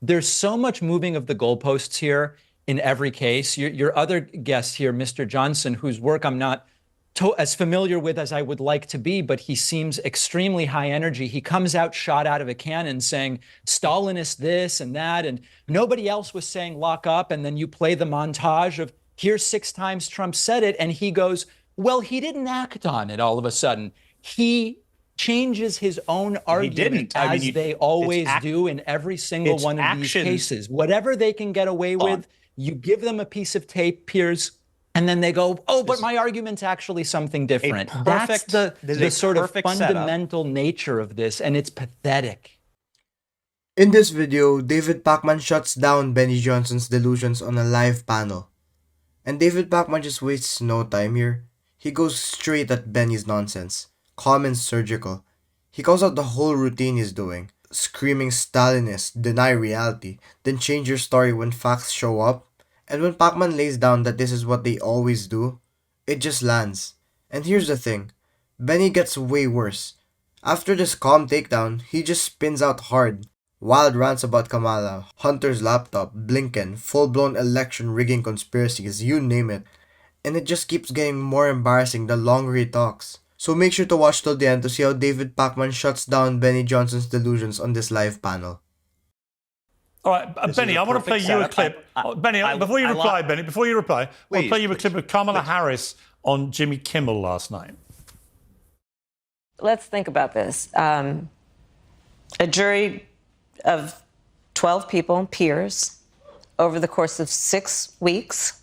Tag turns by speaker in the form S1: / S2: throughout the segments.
S1: there's so much moving of the goalposts here in every case. Your other guest here, Mr. Johnson, whose work I'm not as familiar with as I would like to be, but he seems extremely high energy. He comes out shot out of a cannon saying Stalinist this and that, and nobody else was saying lock up. And then you play the montage of here's 6 times Trump said it, and he goes, well, he didn't act on it all of a sudden. He changes his own argument as they always do in every single one of these cases. Whatever they can get away with, you give them a piece of tape, Piers, and then they go, oh, but my argument's actually something different. That's the sort of fundamental nature of this, and it's pathetic.
S2: In this video, David Pakman shuts down Benny Johnson's delusions on a live panel. And David Pakman just wastes no time here. He goes straight at Benny's nonsense, calm and surgical. He calls out the whole routine he's doing, screaming Stalinist, deny reality, then change your story when facts show up. And when Pakman lays down that this is what they always do, it just lands. And here's the thing, Benny gets way worse. After this calm takedown, he just spins out hard. Wild rants about Kamala, Hunter's laptop, Blinken, full-blown election rigging conspiracies, you name it. And it just keeps getting more embarrassing the longer he talks. So make sure to watch till the end to see how David Pakman shuts down Benny Johnson's delusions on this live panel.
S3: All right, Benny, I want to play you a clip. Benny, before you reply, I want to play you a clip of Kamala Harris on Jimmy Kimmel last night.
S4: Let's think about this. A jury of 12 people, peers, over the course of 6 weeks,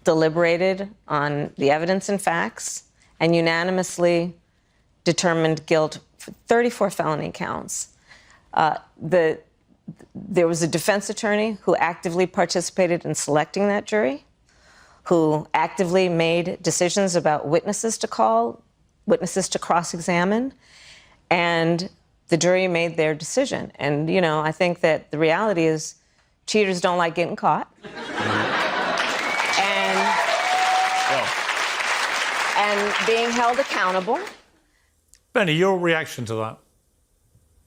S4: deliberated on the evidence and facts and unanimously determined guilt for 34 felony counts. There was a defense attorney who actively participated in selecting that jury, who actively made decisions about witnesses to call, witnesses to cross-examine, and the jury made their decision. And, you know, I think that the reality is cheaters don't like getting caught. And being held accountable.
S3: Benny, your reaction to that?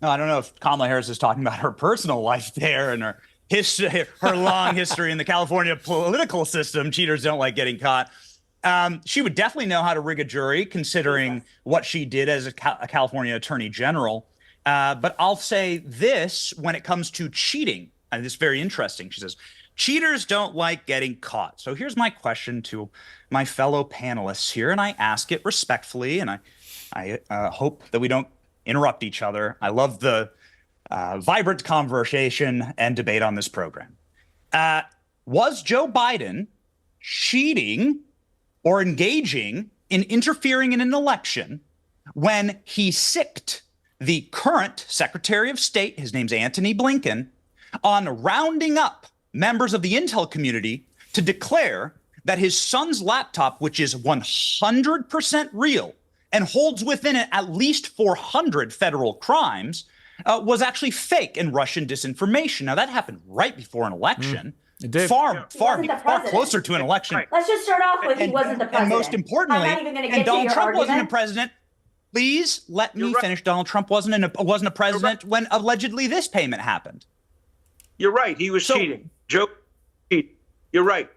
S5: No, I don't know if Kamala Harris is talking about her personal life there and her history, her long history in the California political system. Cheaters don't like getting caught. She would definitely know how to rig a jury, considering what she did as a California attorney general. But I'll say this when it comes to cheating, and this is very interesting. She says, cheaters don't like getting caught. So here's my question to my fellow panelists here, and I ask it respectfully, and I hope that we don't interrupt each other. I love the vibrant conversation and debate on this program. Was Joe Biden cheating or engaging in interfering in an election when he sicked the current Secretary of State, his name's Antony Blinken, on rounding up members of the intel community to declare that his son's laptop, which is 100% real and holds within it at least 400 federal crimes, was actually fake and Russian disinformation? Now, that happened right before an election.
S3: It did.
S5: Far closer to an election.
S6: Right. Let's just start off with he wasn't the president.
S5: And most importantly, and Donald Trump wasn't a president. Please let me finish. Donald Trump wasn't a president when allegedly this payment happened.
S7: You're right. He was cheating. Joe cheated. You're right.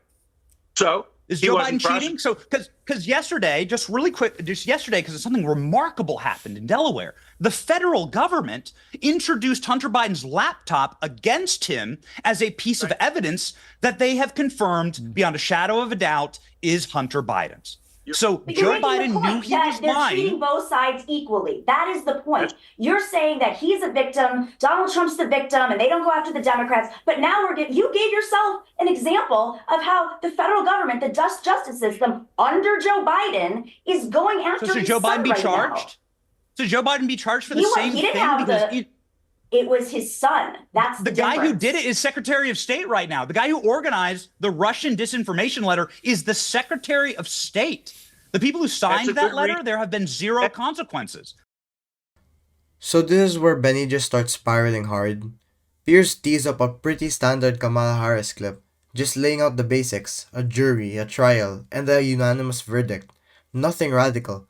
S7: So
S5: is Joe Biden cheating? So because yesterday, just yesterday, because something remarkable happened in Delaware. The federal government introduced Hunter Biden's laptop against him as a piece of evidence that they have confirmed beyond a shadow of a doubt is Hunter Biden's. So Joe Biden knew he was lying.
S6: They're treating both sides equally. That is the point. You're saying that he's a victim, Donald Trump's the victim, and they don't go after the Democrats. But now you gave yourself an example of how the federal government, the justice system under Joe Biden, is going after his son.
S5: So should Joe Biden be charged? So Joe Biden be charged for the same thing?
S6: It was his son. That's the
S5: guy who did it is Secretary of State right now. The guy who organized the Russian disinformation letter is the Secretary of State. The people who signed that letter, there have been zero consequences.
S2: So this is where Benny just starts spiraling hard. Pierce tees up a pretty standard Kamala Harris clip, just laying out the basics, a jury, a trial, and a unanimous verdict. Nothing radical.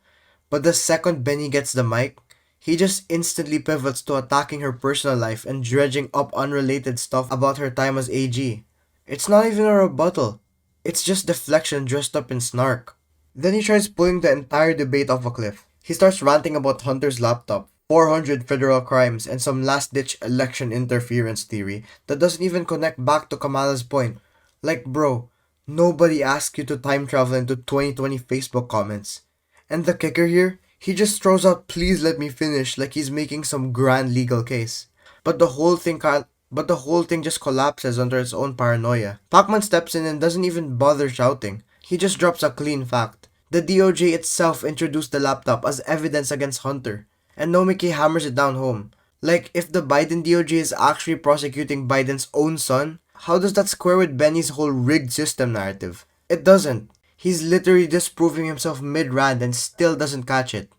S2: But the second Benny gets the mic, he just instantly pivots to attacking her personal life and dredging up unrelated stuff about her time as AG. It's not even a rebuttal. It's just deflection dressed up in snark. Then he tries pulling the entire debate off a cliff. He starts ranting about Hunter's laptop, 400 federal crimes, and some last-ditch election interference theory that doesn't even connect back to Kamala's point. Like, bro, nobody asked you to time travel into 2020 Facebook comments. And the kicker here? He just throws out "please let me finish" like he's making some grand legal case. But the whole thing just collapses under its own paranoia. Pakman steps in and doesn't even bother shouting. He just drops a clean fact. The DOJ itself introduced the laptop as evidence against Hunter, and Nomiki hammers it down home. Like, if the Biden DOJ is actually prosecuting Biden's own son, how does that square with Benny's whole rigged system narrative? It doesn't. He's literally disproving himself mid-rant and still doesn't catch it.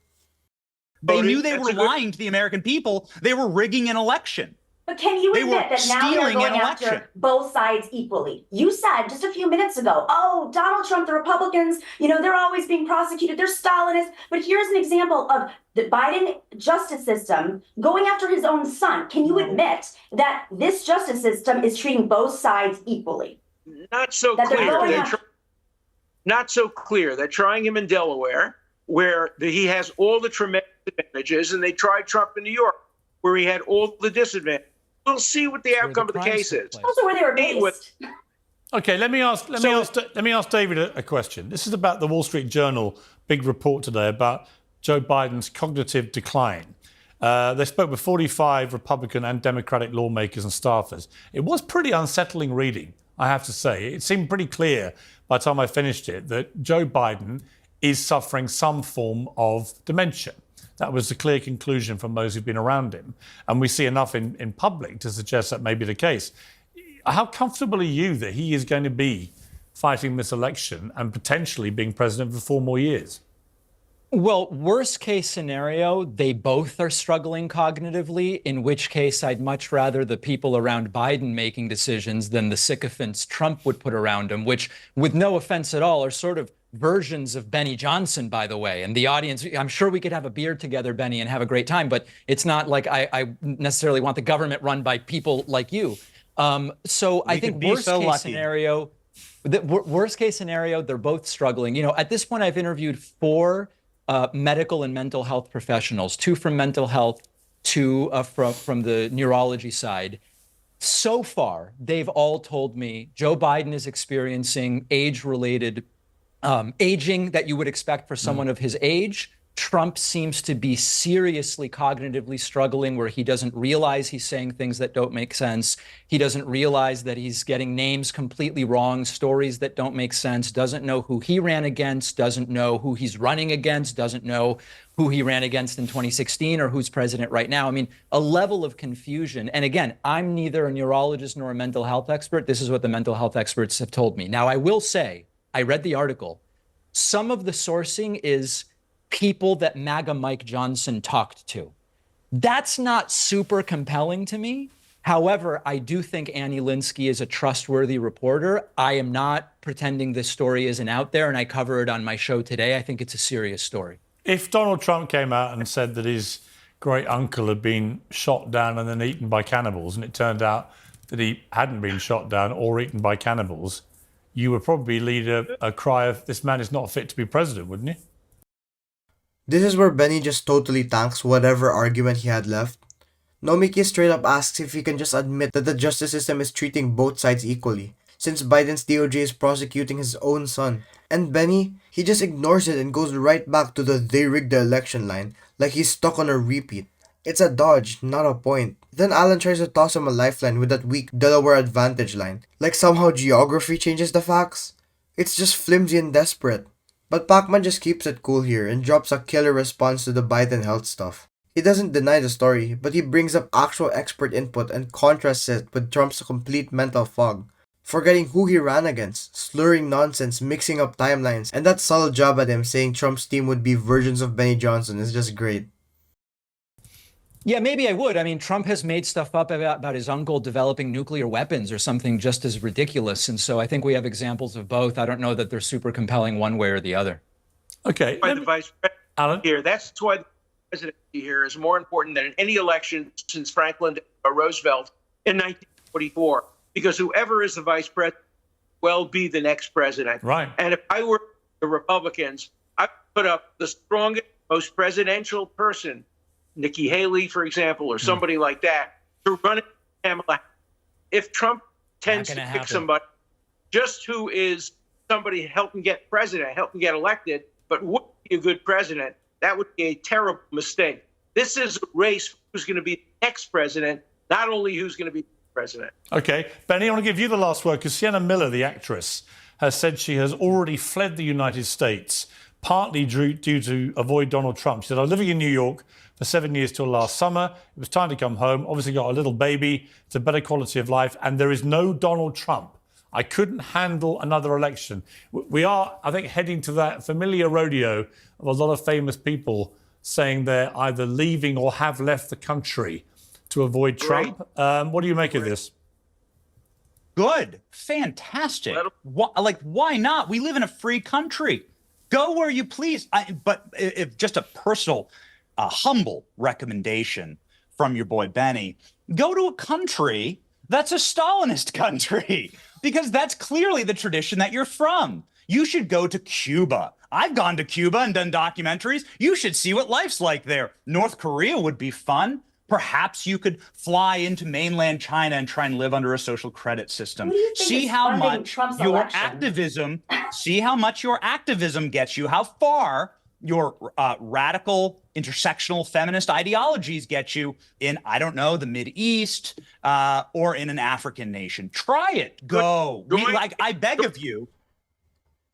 S5: They knew they were lying to the American people. They were rigging an election.
S6: But can you admit that now they're going after both sides equally? You said just a few minutes ago, oh, Donald Trump, the Republicans, they're always being prosecuted. They're Stalinists. But here's an example of the Biden justice system going after his own son. Can you admit that this justice system is treating both sides equally?
S7: Not so clear. Not so clear. They're trying him in Delaware, where he has all the tremendous advantages, and they tried Trump in New York, where he had all the disadvantages. We'll see what the outcome of the case is.
S6: Also, where they were based.
S3: Okay, let me ask David a question. This is about the Wall Street Journal big report today about Joe Biden's cognitive decline. They spoke with 45 Republican and Democratic lawmakers and staffers. It was pretty unsettling reading, I have to say. It seemed pretty clear by the time I finished it that Joe Biden is suffering some form of dementia. That was the clear conclusion from those who've been around him. And we see enough in public to suggest that may be the case. How comfortable are you that he is going to be fighting this election and potentially being president for 4 more years?
S1: Well, worst case scenario, they both are struggling cognitively, in which case I'd much rather the people around Biden making decisions than the sycophants Trump would put around him, which, with no offense at all, are sort of versions of Benny Johnson, by the way. And the audience, I'm sure we could have a beer together, Benny, and have a great time, but it's not like I necessarily want the government run by people like you. So I think worst case scenario, they're both struggling. At this point, I've interviewed 4 medical and mental health professionals, 2 from mental health, 2 from the neurology side. So far, they've all told me Joe Biden is experiencing age-related aging that you would expect for someone of his age. Trump seems to be seriously cognitively struggling, where he doesn't realize he's saying things that don't make sense. He doesn't realize that he's getting names completely wrong, stories that don't make sense, doesn't know who he ran against, doesn't know who he's running against, doesn't know who he ran against in 2016 or who's president right now. I mean, a level of confusion. And again, I'm neither a neurologist nor a mental health expert. This is what the mental health experts have told me. Now, I will say, I read the article. Some of the sourcing is people that MAGA Mike Johnson talked to. That's not super compelling to me. However, I do think Annie Linsky is a trustworthy reporter. I am not pretending this story isn't out there, and I cover it on my show today. I think it's a serious story.
S3: If Donald Trump came out and said that his great uncle had been shot down and then eaten by cannibals, and it turned out that he hadn't been shot down or eaten by cannibals, you would probably lead a cry of, this man is not fit to be president, wouldn't you?
S2: This is where Benny just totally tanks whatever argument he had left. Nomiki straight up asks if he can just admit that the justice system is treating both sides equally, since Biden's DOJ is prosecuting his own son. And Benny, he just ignores it and goes right back to the "they rigged the election" line, like he's stuck on a repeat. It's a dodge, not a point. Then Alan tries to toss him a lifeline with that weak Delaware advantage line, like somehow geography changes the facts. It's just flimsy and desperate. But Pakman just keeps it cool here and drops a killer response to the Biden health stuff. He doesn't deny the story, but he brings up actual expert input and contrasts it with Trump's complete mental fog, forgetting who he ran against, slurring nonsense, mixing up timelines, and that subtle job at him saying Trump's team would be versions of Benny Johnson is just great.
S1: Yeah, maybe I would. I mean, Trump has made stuff up about his uncle developing nuclear weapons or something just as ridiculous. And so I think we have examples of both. I don't know that they're super compelling one way or the other.
S3: Okay.
S7: By the vice president
S3: Alan?
S7: here. That's why presidency here is more important than in any election since Franklin Roosevelt in 1944, because whoever is the vice president will be the next president.
S3: Right.
S7: And if I were the Republicans, I would put up the strongest, most presidential person, Nikki Haley, for example, or somebody like that, to run it. Kamala. If Trump tends to pick somebody just who is somebody help him get president, help him get elected, but wouldn't be a good president, that would be a terrible mistake. This is a race for who's going to be the next president, not only who's going to be president.
S3: Okay, Benny, I want to give you the last word because Sienna Miller, the actress, has said she has already fled the United States, partly due to avoid Donald Trump. She said, I was living in New York for 7 years till last summer. It was time to come home. Obviously got a little baby. It's a better quality of life. And there is no Donald Trump. I couldn't handle another election. We are, I think, heading to that familiar rodeo of a lot of famous people saying they're either leaving or have left the country to avoid Trump. What do you make of this?
S5: Good. Fantastic. Why not? We live in a free country. Go where you please. But if just a personal, humble recommendation from your boy Benny, go to a country that's a Stalinist country, because that's clearly the tradition that you're from. You should go to Cuba. I've gone to Cuba and done documentaries. You should see what life's like there. North Korea would be fun. Perhaps you could fly into mainland China and try and live under a social credit system. See how much your activism gets you, how far your radical intersectional feminist ideologies get you in, I don't know, the Mideast or in an African nation. Try it. Go. I beg of you.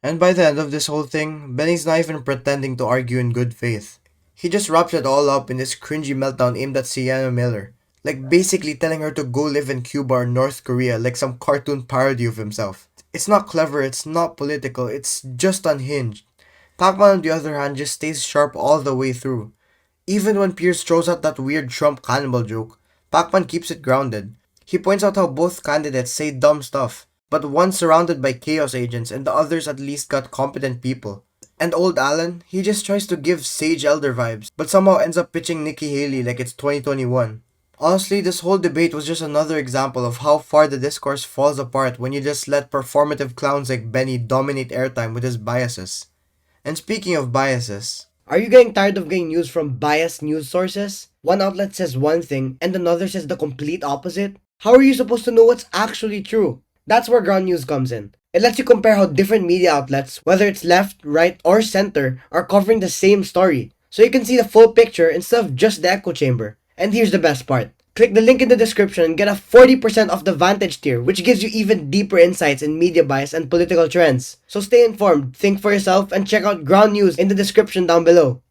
S2: And by the end of this whole thing, Benny's not even pretending to argue in good faith. He just wraps it all up in this cringy meltdown aimed at Sienna Miller, like basically telling her to go live in Cuba or North Korea like some cartoon parody of himself. It's not clever, it's not political, it's just unhinged. Pakman, on the other hand, just stays sharp all the way through. Even when Pierce throws out that weird Trump cannibal joke, Pakman keeps it grounded. He points out how both candidates say dumb stuff, but one's surrounded by chaos agents and the other's at least got competent people. And old Alan, he just tries to give sage elder vibes, but somehow ends up pitching Nikki Haley like it's 2021. Honestly, this whole debate was just another example of how far the discourse falls apart when you just let performative clowns like Benny dominate airtime with his biases. And speaking of biases, are you getting tired of getting news from biased news sources? One outlet says one thing and another says the complete opposite? How are you supposed to know what's actually true? That's where ground news comes in. It lets you compare how different media outlets, whether it's left, right, or center, are covering the same story, so you can see the full picture instead of just the echo chamber. And here's the best part. Click the link in the description and get a 40% off the Vantage tier, which gives you even deeper insights in media bias and political trends. So stay informed, think for yourself, and check out ground news in the description down below.